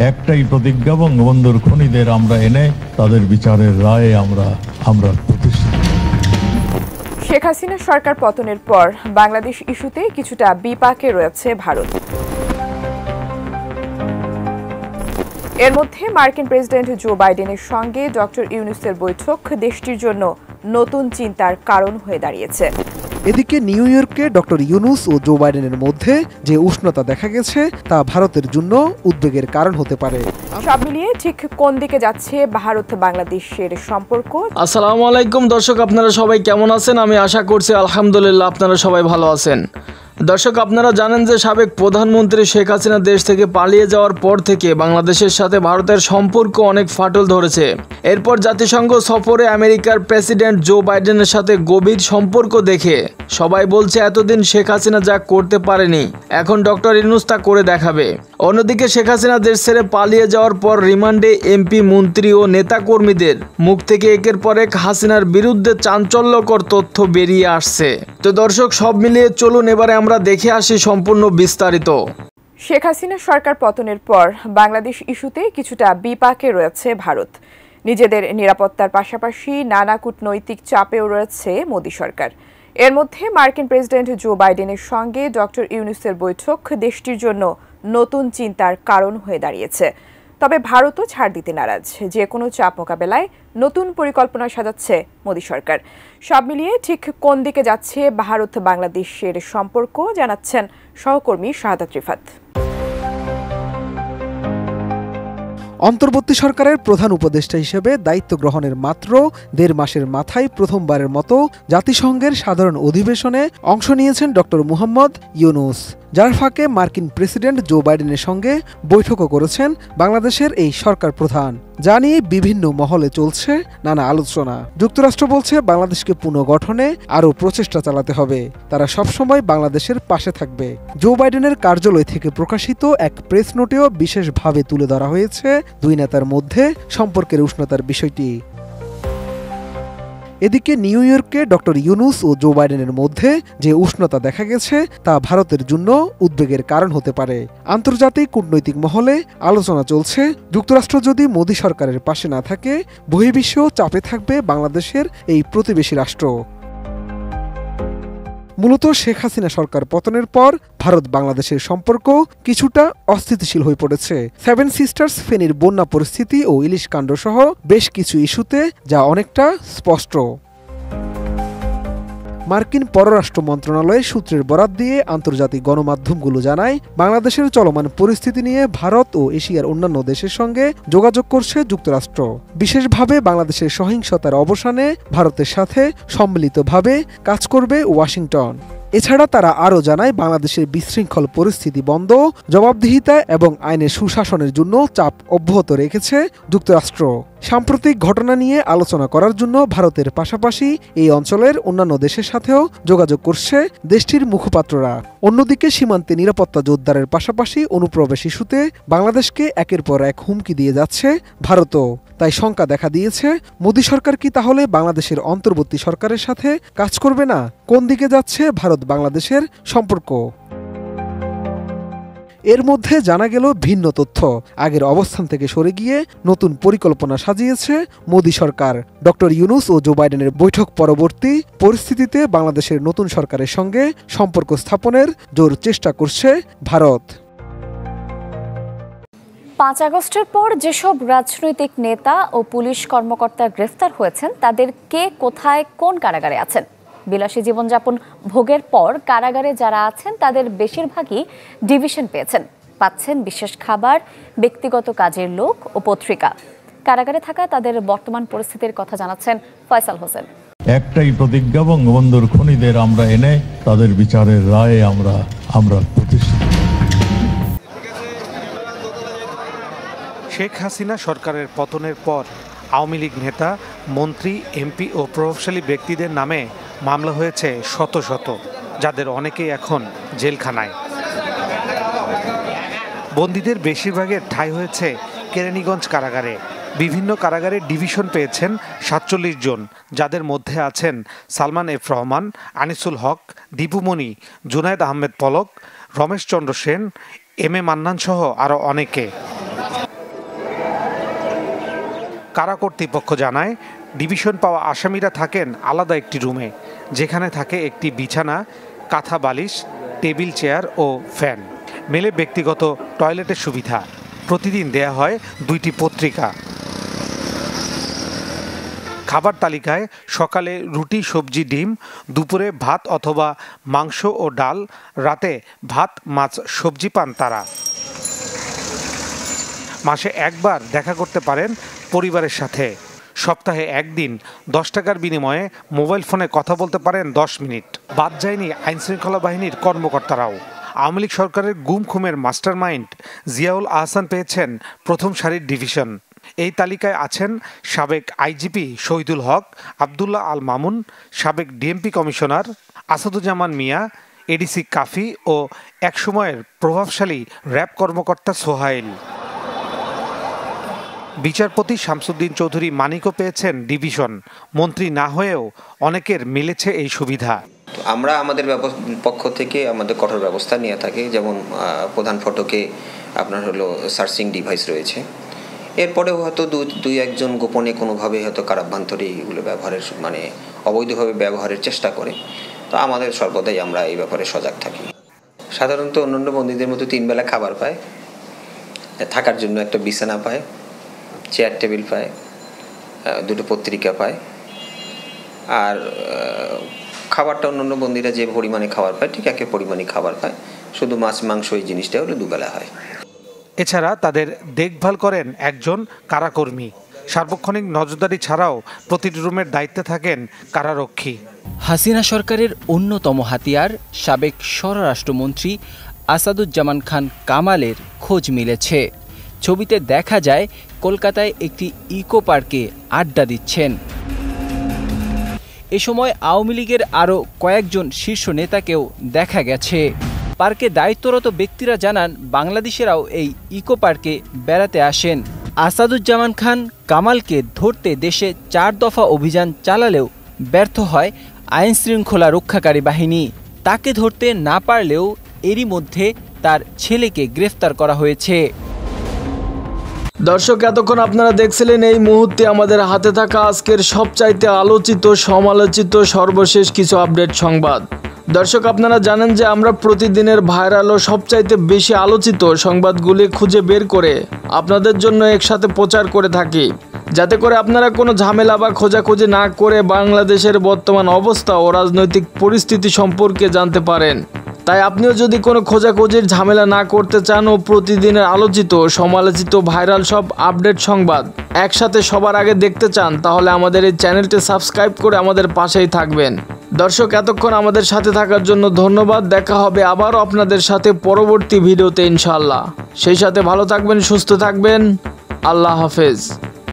একটাই প্রতিজ্ঞা, বঙ্গবন্ধুর খুনিদের আমরা এনে তাদের বিচারের রায়ে আমরা প্রতিষ্ঠিত। শেখ হাসিনা সরকার পতনের পর বাংলাদেশ ইস্যুতে কিছুটা বিপাকে রয়েছে ভারত। এর মধ্যে মার্কিন প্রেসিডেন্ট জো বাইডেনের সঙ্গে ডক্টর ইউনূসের বৈঠক দেশটির জন্য নতুন চিন্তার কারণ হয়ে দাঁড়িয়েছে। এদিকে নিউ ইয়র্কে ডক্টর ইউনূস ও জো বাইডেনের মধ্যে যে উষ্ণতা দেখা গেছে তা ভারতের জন্য উদ্বেগের কারণ হতে পারে। সব মিলিয়ে ঠিক কোন দিকে যাচ্ছে ভারত বাংলাদেশের সম্পর্ক? আসসালামু আলাইকুম দর্শক, আপনারা সবাই কেমন আছেন? আমি আশা করছি আলহামদুলিল্লাহ আপনারা সবাই ভালো আছেন। দর্শক, আপনারা জানেন যে সাবেক প্রধানমন্ত্রী শেখ হাসিনা দেশ থেকে পালিয়ে যাওয়ার পর থেকে বাংলাদেশের সাথে ভারতের সম্পর্ক অনেক ফাটল ধরেছে। এরপর জাতিসংঘ সফরে আমেরিকার প্রেসিডেন্ট জো বাইডেনের সাথে গভীর সম্পর্ক দেখে সবাই বলছে এতদিন শেখ হাসিনা যা করতে পারেনি এখন ডক্টর ইউনূস তা করে দেখাবে। অন্যদিকে শেখ হাসিনা দেশ ছেড়ে পালিয়ে যাওয়ার পর রিমান্ডে এমপি, মন্ত্রী ও নেতাকর্মীদের মুখ থেকে একের পর এক হাসিনার বিরুদ্ধে চাঞ্চল্যকর তথ্য বেরিয়ে আসছে। তো দর্শক, সব মিলিয়ে চলুন এবারে আমরা দেখে আসি সম্পূর্ণ বিস্তারিত। শেখ হাসিনা সরকার পতনের পর বাংলাদেশ ইস্যুতে কিছুটা বিপাকে রয়েছে ভারত। নিজেদের নিরাপত্তার পাশাপাশি নানা কূটনৈতিক চাপেও রয়েছে মোদী সরকার। এর মধ্যে মার্কিন প্রেসিডেন্ট জো বাইডেনের সঙ্গে ডক্টর ইউনূসের বৈঠক দেশটির জন্য নতুন চিন্তার কারণ হয়ে দাঁড়িয়েছে। তবে ভারতও ছাড় দিতে নারাজ। যে কোনো চাপ মোকাবেলায় নতুন পরিকল্পনা সাজাচ্ছে মোদী সরকার। সব মিলিয়ে ঠিক কোন দিকে যাচ্ছে ভারত বাংলাদেশের সম্পর্ক জানাচ্ছেন সহকর্মী শাহাদাত রিফাত। অন্তর্বর্তী সরকারের প্রধান উপদেষ্টা হিসেবে দায়িত্ব গ্রহণের মাত্র ১.৫ মাসের মাথায় প্রথমবারের মতো জাতিসংঘের সাধারণ অধিবেশনে অংশ নিয়েছেন ডক্টর মুহাম্মদ ইউনূস, যার ফাঁকে মার্কিন প্রেসিডেন্ট জো বাইডেনের সঙ্গে বৈঠকও করেছেন বাংলাদেশের এই সরকার প্রধান। যা নিয়ে বিভিন্ন মহলে চলছে নানা আলোচনা। যুক্তরাষ্ট্র বলছে বাংলাদেশকে পুনর্গঠনে আরও প্রচেষ্টা চালাতে হবে, তারা সবসময় বাংলাদেশের পাশে থাকবে। জো বাইডেনের কার্যালয় থেকে প্রকাশিত এক প্রেস নোটেও বিশেষভাবে তুলে ধরা হয়েছে দুই নেতার মধ্যে সম্পর্কের উষ্ণতার বিষয়টি। এদিকে নিউ ইয়র্কে ডক্টর ইউনূস ও জো বাইডেনের মধ্যে যে উষ্ণতা দেখা গেছে তা ভারতের জন্য উদ্বেগের কারণ হতে পারে। আন্তর্জাতিক কূটনৈতিক মহলে আলোচনা চলছে, যুক্তরাষ্ট্র যদি মোদী সরকারের পাশে না থাকে বহির্বিশ্ব চাপে থাকবে বাংলাদেশের এই প্রতিবেশী রাষ্ট্র। মূলত শেখ হাসিনা সরকার পতনের পর ভারত বাংলাদেশের সম্পর্ক কিছুটা অস্থিতিশীল হয়ে পড়েছে। সেভেন সিস্টার্স ফেনীর বন্যা পরিস্থিতি ও ইলিশ কাণ্ড সহ বেশ কিছু ইস্যুতে যা অনেকটা স্পষ্ট। মার্কিন পররাষ্ট্র মন্ত্রণালয়ের সূত্রের বরাত দিয়ে আন্তর্জাতিক গণমাধ্যমগুলো জানায়, বাংলাদেশের চলমান পরিস্থিতি নিয়ে ভারত ও এশিয়ার অন্যান্য দেশের সঙ্গে যোগাযোগ করছে যুক্তরাষ্ট্র। বিশেষভাবে বাংলাদেশের সহিংসতার অবসানে ভারতের সাথে সম্মিলিতভাবে কাজ করবে ওয়াশিংটন। এছাড়া তারা আরও জানায়, বাংলাদেশের বিশৃঙ্খল পরিস্থিতি বন্ধ, জবাবদিহিতা এবং আইনের সুশাসনের জন্য চাপ অব্যাহত রেখেছে যুক্তরাষ্ট্র। সাম্প্রতিক ঘটনা নিয়ে আলোচনা করার জন্য ভারতের পাশাপাশি এই অঞ্চলের অন্যান্য দেশের সাথেও যোগাযোগ করছে দেশটির মুখপাত্ররা। অন্যদিকে সীমান্তে নিরাপত্তা জোরদারের পাশাপাশি অনুপ্রবেশ ইস্যুতে বাংলাদেশকে একের পর এক হুমকি দিয়ে যাচ্ছে ভারতও। তাই শঙ্কা দেখা দিয়েছে, মোদী সরকার কি তাহলে বাংলাদেশের অন্তর্বর্তী সরকারের সাথে কাজ করবে না? কোন দিকে যাচ্ছে ভারত বাংলাদেশের সম্পর্ক? এর মধ্যে জানা গেল ভিন্ন তথ্য। আগের অবস্থান থেকে সরে গিয়ে নতুন পরিকল্পনা সাজিয়েছে মোদী সরকার। ডক্টর ইউনূস ও জো বাইডেনের বৈঠক পরবর্তী পরিস্থিতিতে বাংলাদেশের নতুন সরকারের সঙ্গে সম্পর্ক স্থাপনের জোর চেষ্টা করছে ভারত। ৫ আগস্টের পর যেসব রাজনৈতিক নেতা ও পুলিশ কর্মকর্তা গ্রেফতার হয়েছেন তাদের কে কোথায় কোন কারাগারে আছেন? বিলাসী জীবনযাপন ভোগের পর কারাগারে যারা আছেন তাদের বেশিরভাগই ডিভিশন পেয়েছেন, পাচ্ছেন বিশেষ খাবার, ব্যক্তিগত কাজের লোক ও পত্রিকা। কারাগারে থাকা তাদের বর্তমান পরিস্থিতির কথা জানাচ্ছেন ফয়সাল হোসেন। একটাই প্রতিজ্ঞা, বঙ্গবন্ধুর খুনিদের আমরা এনে তাদের বিচারের রায়ে আমরা প্রতিষ্ঠিত। শেখ হাসিনা সরকারের পতনের পর আওয়ামী লীগ নেতা, মন্ত্রী, এমপি ও প্রভাবশালী ব্যক্তিদের নামে মামলা হয়েছে শত শত, যাদের অনেকেই এখন জেলখানায়। বন্দীদের বেশিরভাগের ঠাঁই হয়েছে কেরানীগঞ্জ কারাগারে। বিভিন্ন কারাগারে ডিভিশন পেয়েছেন ৪৭ জন, যাদের মধ্যে আছেন Salman F Rahman, Anisul Haque, Dipu Moni, Junaid Ahmed Palak, Rameshchandra Sen, M A Mannan সহ আরও অনেকে। কারা কর্তৃপক্ষ জানায়, ডিভিশন পাওয়া আসামিরা থাকেন আলাদা একটি রুমে, যেখানে থাকে একটি বিছানা, কাঁথা বালিশ, টেবিল চেয়ার ও ফ্যান। মেলে ব্যক্তিগত টয়লেটের সুবিধা। প্রতিদিন দেয়া হয় 2টি পত্রিকা। খাবার তালিকায় সকালে রুটি, সবজি, ডিম, দুপুরে ভাত অথবা মাংস ও ডাল, রাতে ভাত, মাছ, সবজি পান তারা। মাসে একবার দেখা করতে পারেন পরিবারের সাথে। সপ্তাহে একদিন 10 টাকার বিনিময়ে মোবাইল ফোনে কথা বলতে পারেন 10 মিনিট। বাদ যায়নি আইনশৃঙ্খলা বাহিনীর কর্মকর্তারাও। আওয়ামী লীগ সরকারের গুম খুমের মাস্টারমাইন্ড জিয়াউল আহসান পেয়েছেন প্রথম সারির ডিভিশন। এই তালিকায় আছেন সাবেক আইজিপি শহীদুল হক, আবদুল্লাহ আল মামুন, সাবেক ডিএমপি কমিশনার আসাদুজ্জামান মিয়া, এডিসি কাফি ও একসময়ের প্রভাবশালী র্যাব কর্মকর্তা সোহাইল। বিচারপতি শামসুদ্দিন চৌধুরী মানিকও পেয়েছেন ডিভিশন। মন্ত্রী না হয়েও অনেকের মিলেছে এই সুবিধা। আমরা আমাদের পক্ষ থেকে আমাদের কঠোর ব্যবস্থা নিয়ে থাকি, যেমন প্রধান ফটকে আপনার হলো সার্চিং ডিভাইস রয়েছে। এরপরেও হয়তো দুই একজন গোপনে কোনোভাবে হয়তো কারাভ্যন্তরে এগুলো ব্যবহারের অবৈধভাবে ব্যবহারের চেষ্টা করে। তো আমাদের সর্বদাই আমরা এই ব্যাপারে সজাগ থাকি। সাধারণত অন্যান্য বন্দীদের মতো 3 বেলা খাবার পায়, থাকার জন্য একটা বিছানা পায়, চেয়ার টেবিল পায়, 2টো পত্রিকা পায়। আর খাবারটা অন্যান্য বন্দীরা যে পরিমাণে খাবার পায় ঠিক একই পরিমাণে খাবার পায়, শুধু মাছ মাংস এই জিনিসটা হলো 2 বেলা হয়। এছাড়া তাদের দেখভাল করেন একজন কারাকর্মী। সার্বক্ষণিক নজরদারি ছাড়াও প্রতিটি রুমের দায়িত্বে থাকেন কারারক্ষী। হাসিনা সরকারের অন্যতম হাতিয়ার সাবেক স্বরাষ্ট্রমন্ত্রী আসাদুজ্জামান খান কামালের খোঁজ মিলেছে। ছবিতে দেখা যায় কলকাতায় একটি ইকো পার্কে আড্ডা দিচ্ছেন। এ সময় আওয়ামী লীগের আরও কয়েকজন শীর্ষ নেতাকেও দেখা গেছে। পার্কে দায়িত্বরত ব্যক্তিরা জানান, বাংলাদেশেরাও এই ইকো পার্কে বেড়াতে আসেন। আসাদুজ্জামান খান কামালকে ধরতে দেশে 4 দফা অভিযান চালালেও ব্যর্থ হয় আইনশৃঙ্খলা রক্ষাকারী বাহিনী। তাকে ধরতে না পারলেও এরই মধ্যে তার ছেলেকে গ্রেফতার করা হয়েছে। দর্শক, এতক্ষণ আপনারা দেখছিলেন এই মুহূর্তে আমাদের হাতে থাকা আজকের সবচাইতে আলোচিত, সমালোচিত সর্বশেষ কিছু আপডেট সংবাদ। দর্শক, আপনারা জানেন যে আমরা প্রতিদিনের ভাইরাল ও সবচাইতে বেশি আলোচিত সংবাদগুলি খুঁজে বের করে আপনাদের জন্য একসাথে প্রচার করে থাকি, যাতে করে আপনারা কোনো ঝামেলা বা খোঁজাখুঁজি না করে বাংলাদেশের বর্তমান অবস্থা ও রাজনৈতিক পরিস্থিতি সম্পর্কে জানতে পারেন। তাই আপনিও যদি কোনো খোঁজাখুঁজির ঝামেলা না করতে চান ও প্রতিদিনের আলোচিত, সমালোচিত, ভাইরাল সব আপডেট সংবাদ একসাথে সবার আগে দেখতে চান, তাহলে আমাদের এই চ্যানেলটি সাবস্ক্রাইব করে আমাদের পাশেই থাকবেন। দর্শক, এতক্ষণ আমাদের সাথে থাকার জন্য ধন্যবাদ। দেখা হবে আবারও আপনাদের সাথে পরবর্তী ভিডিওতে ইনশাআল্লাহ। সেই সাথে ভালো থাকবেন, সুস্থ থাকবেন। আল্লাহ হাফেজ।